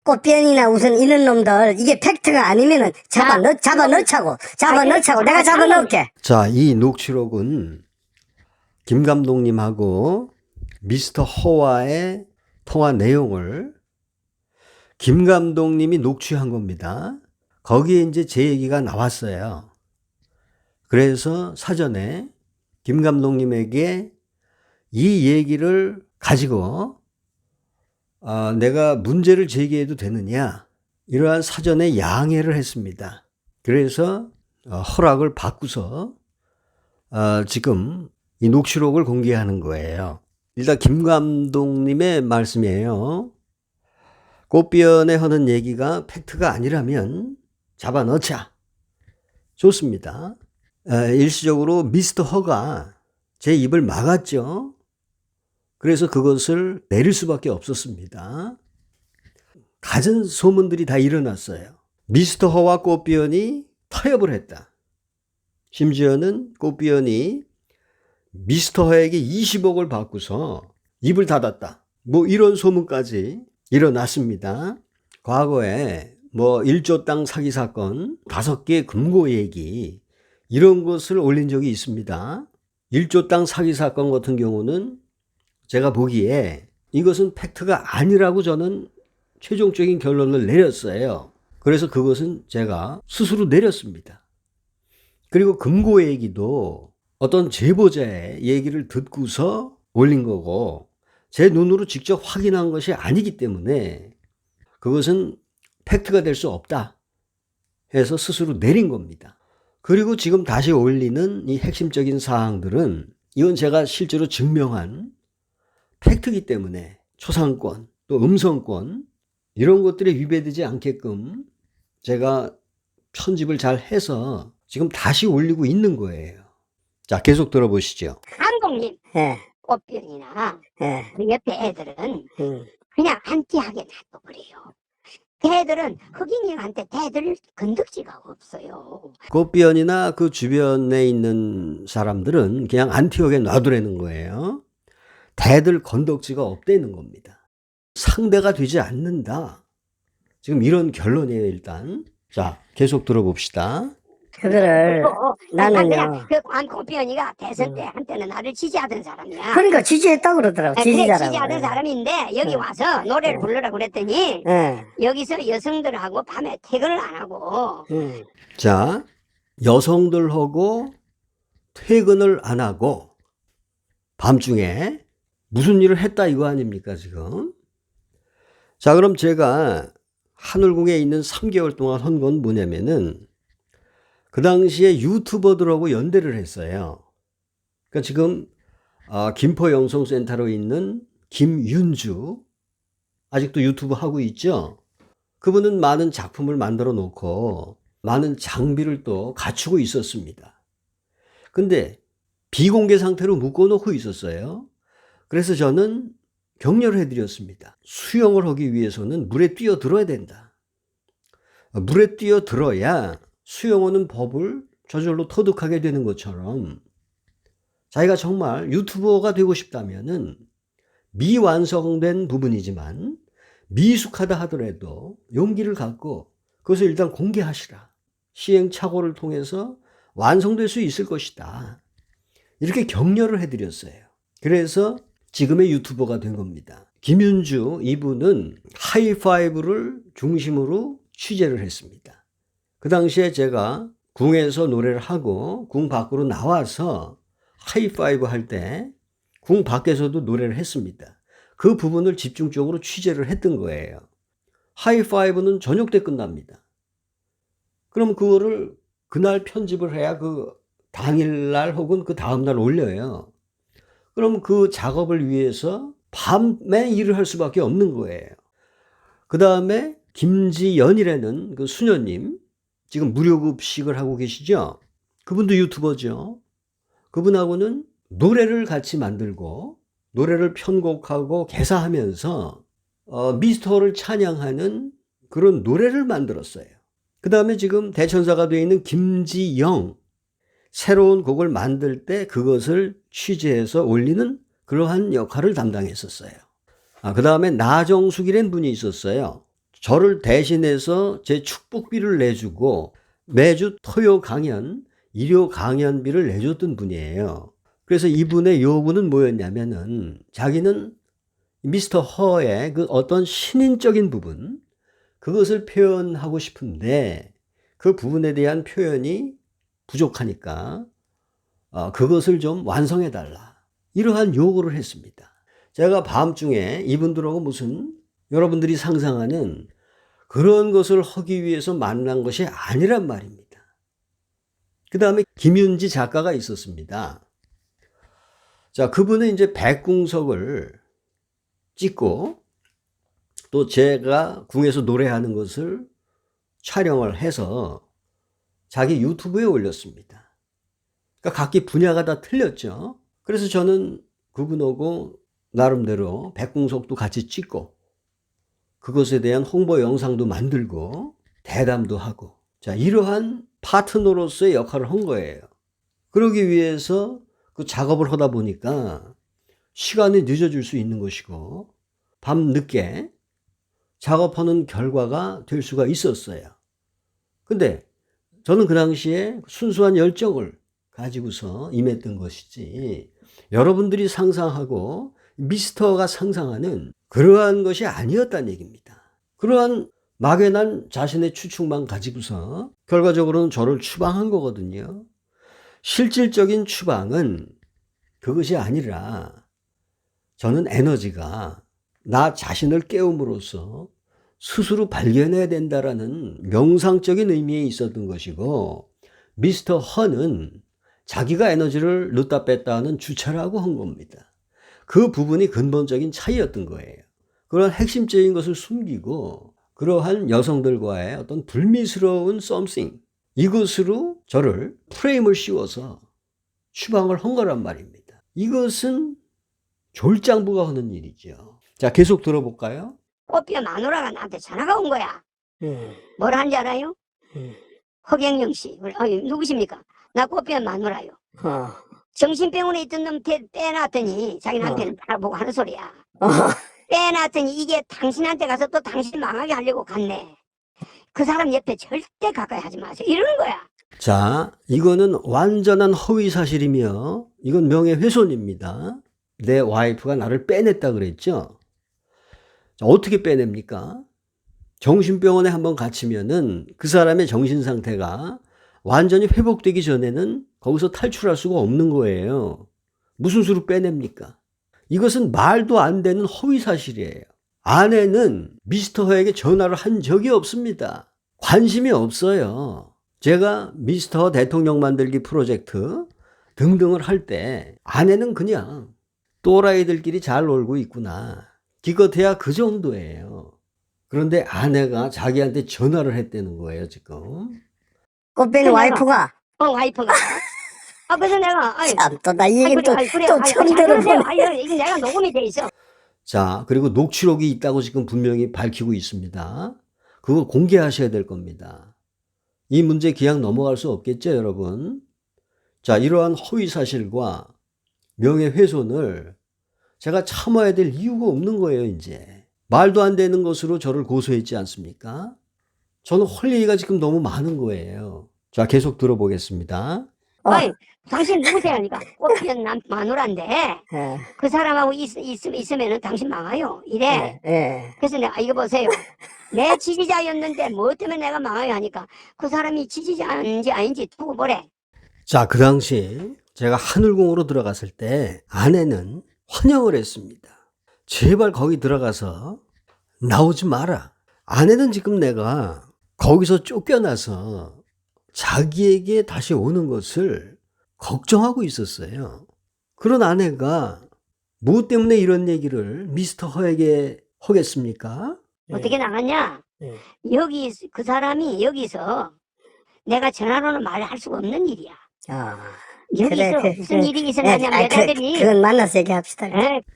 꽃변이나 우선 이런 놈들 이게 팩트가 아니면은 잡아넣자고 내가 잡아넣을게. 자, 이 녹취록은 김 감독님하고 미스터 허와의 통화 내용을 김 감독님이 녹취한 겁니다. 거기에 이제 제 얘기가 나왔어요. 그래서 사전에 김 감독님에게 이 얘기를 가지고 내가 문제를 제기해도 되느냐, 이러한 사전에 양해를 했습니다. 그래서 허락을 받고서 지금 이 녹취록을 공개하는 거예요. 일단 김 감독님의 말씀이에요. 꽃변에 하는 얘기가 팩트가 아니라면 잡아넣자. 좋습니다. 일시적으로 미스터 허가 제 입을 막았죠. 그래서 그것을 내릴 수밖에 없었습니다. 갖은 소문들이 다 일어났어요. 미스터 허와 꽃변이 타협을 했다. 심지어는 꽃변이 미스터 허에게 20억을 받고서 입을 닫았다. 뭐 이런 소문까지 일어났습니다. 과거에 뭐 1조 땅 사기 사건 5개 금고 얘기 이런 것을 올린 적이 있습니다. 1조 땅 사기 사건 같은 경우는 제가 보기에 이것은 팩트가 아니라고 저는 최종적인 결론을 내렸어요. 그래서 그것은 제가 스스로 내렸습니다. 그리고 금고 얘기도 어떤 제보자의 얘기를 듣고서 올린 거고 제 눈으로 직접 확인한 것이 아니기 때문에 그것은 팩트가 될 수 없다 해서 스스로 내린 겁니다. 그리고 지금 다시 올리는 이 핵심적인 사항들은 이건 제가 실제로 증명한 팩트이기 때문에 초상권 또 음성권 이런 것들에 위배되지 않게끔 제가 편집을 잘 해서 지금 다시 올리고 있는 거예요. 자, 계속 들어보시죠. 감독님 예, 꽃변이나 예, 그 옆에 애들은 음. 그냥 안티하게 놔둬버려요. 걔들은 흑인들한테 걔들 건덕지가 없어요. 꽃변이나 그 주변에 있는 사람들은 그냥 안티하게 놔두라는 거예요. 대들 건덕지가 없다는 겁니다. 상대가 되지 않는다. 지금 이런 결론이에요, 일단. 자, 계속 들어봅시다. 그거를 나는요. 그 꽃변이가 대선 때 한때는 나를 지지하던 사람이야. 그러니까 지지했다고 그러더라고. 그래, 지지자라고. 지지하던 사람인데 여기 와서 노래를 부르라 그랬더니 예, 여기서 여성들하고 밤에 퇴근을 안 하고 자, 여성들하고 퇴근을 안 하고 밤중에 무슨 일을 했다 이거 아닙니까, 지금? 자, 그럼 제가 하늘궁에 있는 3개월 동안 한 건 뭐냐면은 그 당시에 유튜버들하고 연대를 했어요. 그러니까 지금 김포영성센터로 있는 김윤주, 아직도 유튜브 하고 있죠. 그분은 많은 작품을 만들어 놓고 많은 장비를 또 갖추고 있었습니다. 근데 비공개 상태로 묶어놓고 있었어요. 그래서 저는 격려를 해드렸습니다. 수영을 하기 위해서는 물에 뛰어들어야 된다. 물에 뛰어들어야 수영하는 법을 저절로 터득하게 되는 것처럼 자기가 정말 유튜버가 되고 싶다면은 미완성된 부분이지만 미숙하다 하더라도 용기를 갖고 그것을 일단 공개하시라. 시행착오를 통해서 완성될 수 있을 것이다. 이렇게 격려를 해드렸어요. 그래서 지금의 유튜버가 된 겁니다. 김윤주 이분은 하이파이브를 중심으로 취재를 했습니다. 그 당시에 제가 궁에서 노래를 하고 궁 밖으로 나와서 하이파이브 할 때 궁 밖에서도 노래를 했습니다. 그 부분을 집중적으로 취재를 했던 거예요. 하이파이브는 저녁 때 끝납니다. 그럼 그거를 그날 편집을 해야 그 당일날 혹은 그 다음날 올려요. 그럼 그 작업을 위해서 밤에 일을 할 수밖에 없는 거예요. 그 다음에 김지연이라는 그 수녀님, 지금 무료급식을 하고 계시죠? 그분도 유튜버죠. 그분하고는 노래를 같이 만들고 노래를 편곡하고 개사하면서 미스터를 찬양하는 그런 노래를 만들었어요. 그 다음에 지금 대천사가 되어 있는 김지영, 새로운 곡을 만들 때 그것을 취재해서 올리는 그러한 역할을 담당했었어요. 그 다음에 나정숙이라는 분이 있었어요. 저를 대신해서 제 축복비를 내주고 매주 토요 강연, 일요 강연비를 내줬던 분이에요. 그래서 이분의 요구는 뭐였냐면은 자기는 미스터 허의 그 어떤 신인적인 부분, 그것을 표현하고 싶은데 그 부분에 대한 표현이 부족하니까 그것을 좀 완성해달라. 이러한 요구를 했습니다. 제가 밤중에 이분들하고 무슨 여러분들이 상상하는 그런 것을 하기 위해서 만난 것이 아니란 말입니다. 그 다음에 김윤지 작가가 있었습니다. 자, 그분은 이제 백궁석을 찍고 또 제가 궁에서 노래하는 것을 촬영을 해서 자기 유튜브에 올렸습니다. 그러니까 각기 분야가 다 틀렸죠. 그래서 저는 그분하고 나름대로 백궁석도 같이 찍고 그것에 대한 홍보 영상도 만들고 대담도 하고, 자, 이러한 파트너로서의 역할을 한 거예요. 그러기 위해서 그 작업을 하다 보니까 시간이 늦어질 수 있는 것이고 밤늦게 작업하는 결과가 될 수가 있었어요. 근데 저는 그 당시에 순수한 열정을 가지고서 임했던 것이지 여러분들이 상상하고 미스터가 상상하는 그러한 것이 아니었다는 얘기입니다. 그러한 막연한 자신의 추측만 가지고서 결과적으로는 저를 추방한 거거든요. 실질적인 추방은 그것이 아니라 저는 에너지가 나 자신을 깨움으로써 스스로 발견해야 된다라는 명상적인 의미에 있었던 것이고, 미스터 허는 자기가 에너지를 넣다 뺐다 하는 주체라고 한 겁니다. 그 부분이 근본적인 차이였던 거예요. 그런 핵심적인 것을 숨기고 그러한 여성들과의 어떤 불미스러운 something, 이것으로 저를 프레임을 씌워서 추방을 한 거란 말입니다. 이것은 졸장부가 하는 일이죠. 자, 계속 들어볼까요? 꽃비어 마누라가 나한테 전화가 온 거야. 뭘 하는지 알아요? 허경영 씨. 누구십니까? 나 꽃비어 마누라요. 정신병원에 있던 놈 빼놨더니 자기 남편을 바라보고 하는 소리야. 빼놨더니 이게 당신한테 가서 또 당신 망하게 하려고 갔네. 그 사람 옆에 절대 가까이 하지 마세요. 이러는 거야. 자, 이거는 완전한 허위 사실이며 이건 명예훼손입니다. 내 와이프가 나를 빼냈다 그랬죠. 자, 어떻게 빼냅니까? 정신병원에 한번 갇히면은 그 사람의 정신 상태가 완전히 회복되기 전에는 거기서 탈출할 수가 없는 거예요. 무슨 수로 빼냅니까? 이것은 말도 안 되는 허위 사실이에요. 아내는 미스터 허에게 전화를 한 적이 없습니다. 관심이 없어요. 제가 미스터 대통령 만들기 프로젝트 등등을 할 때 아내는 그냥 또라이들끼리 잘 놀고 있구나, 기껏해야 그 정도예요. 그런데 아내가 자기한테 전화를 했다는 거예요, 지금. 꽃배는 와이프가. 와이프가. 그래서 내가, 참, 또 나 이 얘기 또 처음 들어보네. 이게 내가 녹음이 돼 있어. 자, 그리고 녹취록이 있다고 지금 분명히 밝히고 있습니다. 그거 공개하셔야 될 겁니다. 이 문제 그냥 넘어갈 수 없겠죠, 여러분? 자, 이러한 허위 사실과 명예훼손을 제가 참아야 될 이유가 없는 거예요, 이제. 말도 안 되는 것으로 저를 고소했지 않습니까? 저는 할 얘기가 지금 너무 많은 거예요. 자, 계속 들어보겠습니다. 당신 누구세요? 그러니까 꽃피는 마누라인데 그 사람하고 있으면은 당신 망해요. 이래. 그래서 내가 이거 보세요. 내 지지자였는데 뭐 때문에 내가 망해요 하니까 그 사람이 지지자인지 아닌지 두고 보래. 자, 그 당시 제가 하늘궁으로 들어갔을 때 아내는 환영을 했습니다. 제발 거기 들어가서 나오지 마라. 아내는 지금 내가 거기서 쫓겨나서 자기에게 다시 오는 것을 걱정하고 있었어요. 그런 아내가 뭐 때문에 이런 얘기를 미스터 허에게 하겠습니까? 어떻게 나갔냐? 여기 그 사람이 여기서 내가 전화로는 말을 할 수가 없는 일이야. 여기서 무슨 일이 있었냐면 여자들이 그건 만나서 얘기합시다.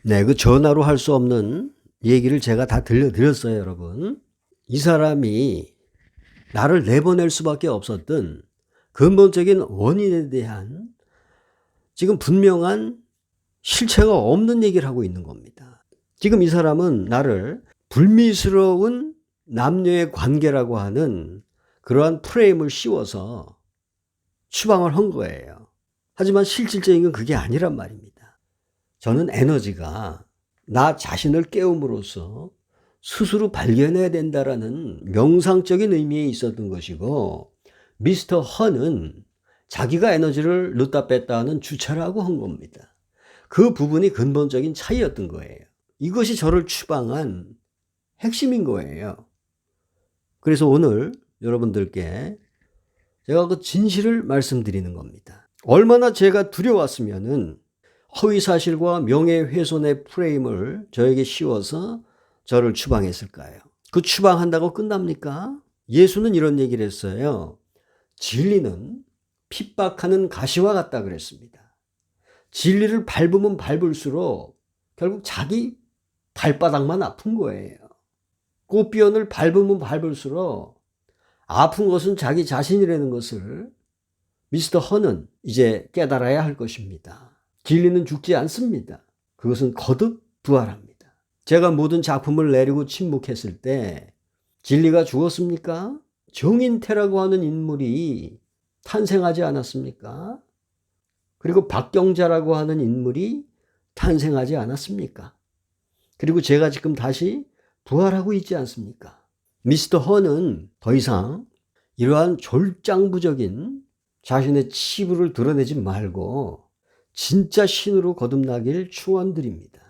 네, 그 전화로 할 수 없는 얘기를 제가 다 들려드렸어요, 여러분. 이 사람이 나를 내보낼 수밖에 없었던 근본적인 원인에 대한 지금 분명한 실체가 없는 얘기를 하고 있는 겁니다. 지금 이 사람은 나를 불미스러운 남녀의 관계라고 하는 그러한 프레임을 씌워서 추방을 한 거예요. 하지만 실질적인 건 그게 아니란 말입니다. 저는 에너지가 나 자신을 깨움으로써 스스로 발견해야 된다라는 명상적인 의미에 있었던 것이고, 미스터 허는 자기가 에너지를 넣다 뺐다 하는 주체라고 한 겁니다. 그 부분이 근본적인 차이였던 거예요. 이것이 저를 추방한 핵심인 거예요. 그래서 오늘 여러분들께 제가 그 진실을 말씀드리는 겁니다. 얼마나 제가 두려웠으면은 허위사실과 명예훼손의 프레임을 저에게 씌워서 저를 추방했을까요? 그 추방한다고 끝납니까? 예수는 이런 얘기를 했어요. 진리는 핍박하는 가시와 같다 그랬습니다. 진리를 밟으면 밟을수록 결국 자기 발바닥만 아픈 거예요. 꽃비연을 밟으면 밟을수록 아픈 것은 자기 자신이라는 것을 미스터 허는 이제 깨달아야 할 것입니다. 진리는 죽지 않습니다. 그것은 거듭 부활합니다. 제가 모든 작품을 내리고 침묵했을 때 진리가 죽었습니까? 정인태라고 하는 인물이 탄생하지 않았습니까? 그리고 박경자라고 하는 인물이 탄생하지 않았습니까? 그리고 제가 지금 다시 부활하고 있지 않습니까? 미스터 허는 더 이상 이러한 졸장부적인 자신의 치부를 드러내지 말고 진짜 신으로 거듭나길 축원드립니다.